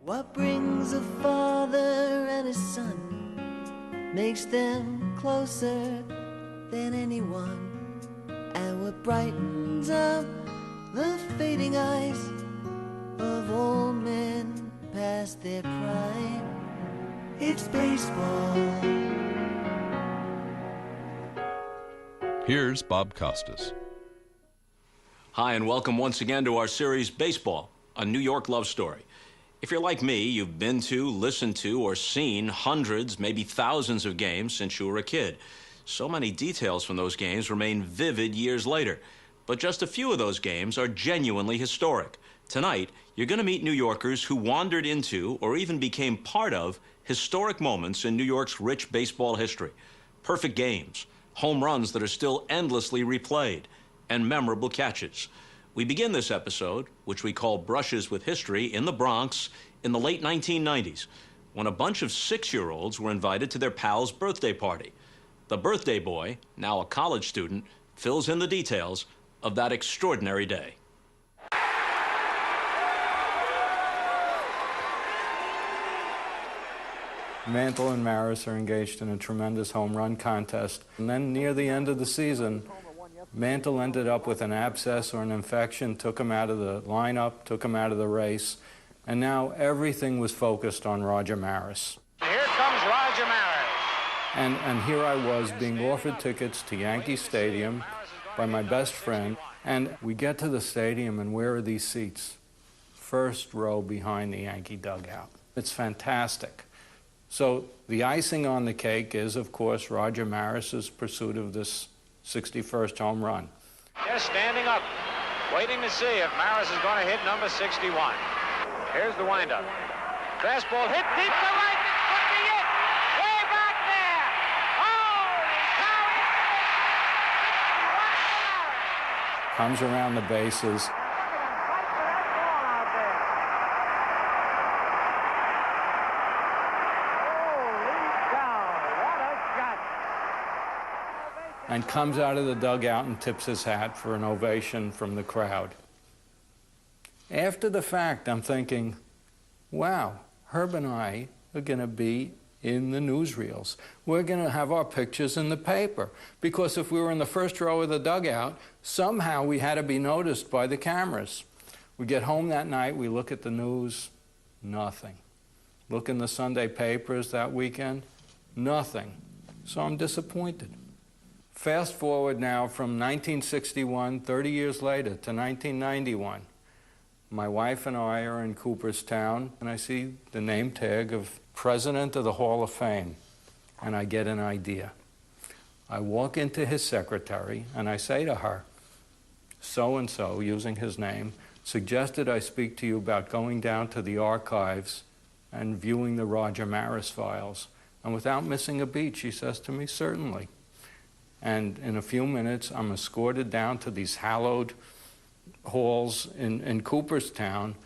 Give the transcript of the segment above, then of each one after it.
What brings a father and his son makes them closer than anyone, and what brightens up the fading eyes of old men past their prime. It's baseball. Here's Bob Costas. Hi, and welcome once again to our series Baseball, a New York love story. If you're like me, you've been to, listened to, or seen hundreds, maybe thousands of games since you were a kid. So many details from those games remain vivid years later. But just a few of those games are genuinely historic. Tonight, you're going to meet New Yorkers who wandered into or even became part of historic moments in New York's rich baseball history. Perfect games, home runs that are still endlessly replayed, and memorable catches. We begin this episode, which we call Brushes with History, in the Bronx in the late 1990s, when a bunch of 6-year-olds were invited to their pal's birthday party. The birthday boy, now a college student, fills in the details of that extraordinary day. Mantle and Maris are engaged in a tremendous home run contest. And then near the end of the season, Mantle ended up with an abscess or an infection, took him out of the lineup, took him out of the race, and now everything was focused on Roger Maris. Here comes Roger Maris. And here I was being offered tickets to Yankee Stadium by my best friend, and we get to the stadium, and where are these seats? First row behind the Yankee dugout. It's fantastic. So the icing on the cake is, of course, Roger Maris's pursuit of this 61st home run. Just standing up, waiting to see if Maris is going to hit number 61. Here's the windup. Fastball hit deep to right. This could be it. Way back there. Holy cow. Comes around the bases. And comes out of the dugout and tips his hat for an ovation from the crowd. After the fact, I'm thinking, wow, Herb and I are going to be in the newsreels. We're going to have our pictures in the paper. Because if we were in the first row of the dugout, somehow we had to be noticed by the cameras. We get home that night, we look at the news, nothing. Look in the Sunday papers that weekend, nothing. So I'm disappointed. Fast forward now from 1961, 30 years later, to 1991. My wife and I are in Cooperstown, and I see the name tag of President of the Hall of Fame, and I get an idea. I walk into his secretary, and I say to her, so-and-so, using his name, suggested I speak to you about going down to the archives and viewing the Roger Maris files. And without missing a beat, she says to me, certainly. And in a few minutes, I'm escorted down to these hallowed halls in Cooperstown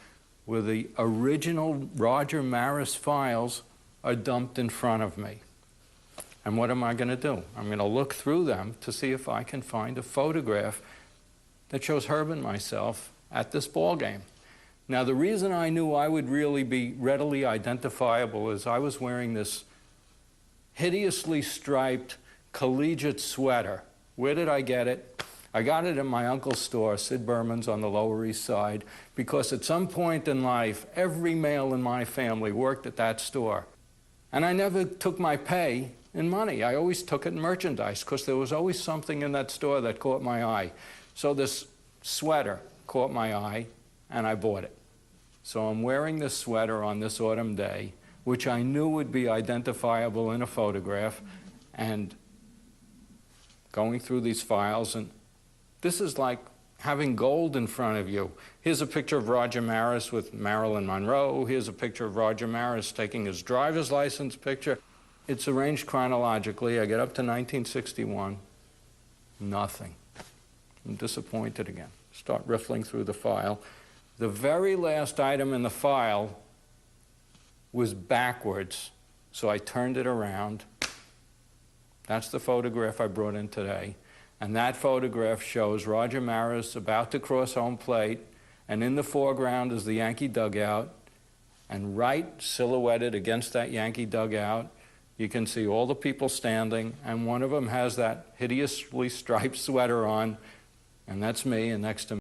where the original Roger Maris files are dumped in front of me. And what am I going to do? I'm going to look through them to see if I can find a photograph that shows Herb and myself at this ball game. Now, the reason I knew I would really be readily identifiable is I was wearing this hideously striped collegiate sweater. Where did I get it? I got it at my uncle's store, Sid Berman's on the Lower East Side, because at some point in life, every male in my family worked at that store. And I never took my pay in money. I always took it in merchandise, because there was always something in that store that caught my eye. So this sweater caught my eye, and I bought it. So I'm wearing this sweater on this autumn day, which I knew would be identifiable in a photograph, and going through these files, and this is like having gold in front of you. Here's a picture of Roger Maris with Marilyn Monroe. Here's a picture of Roger Maris taking his driver's license picture. It's arranged chronologically. I get up to 1961, nothing. I'm disappointed again. Start riffling through the file. The very last item in the file was backwards, so I turned it around. That's the photograph I brought in today. And that photograph shows Roger Maris about to cross home plate, and in the foreground is the Yankee dugout, And right silhouetted against that Yankee dugout, you can see all the people standing, and one of them has that hideously striped sweater on, and that's me, and next to me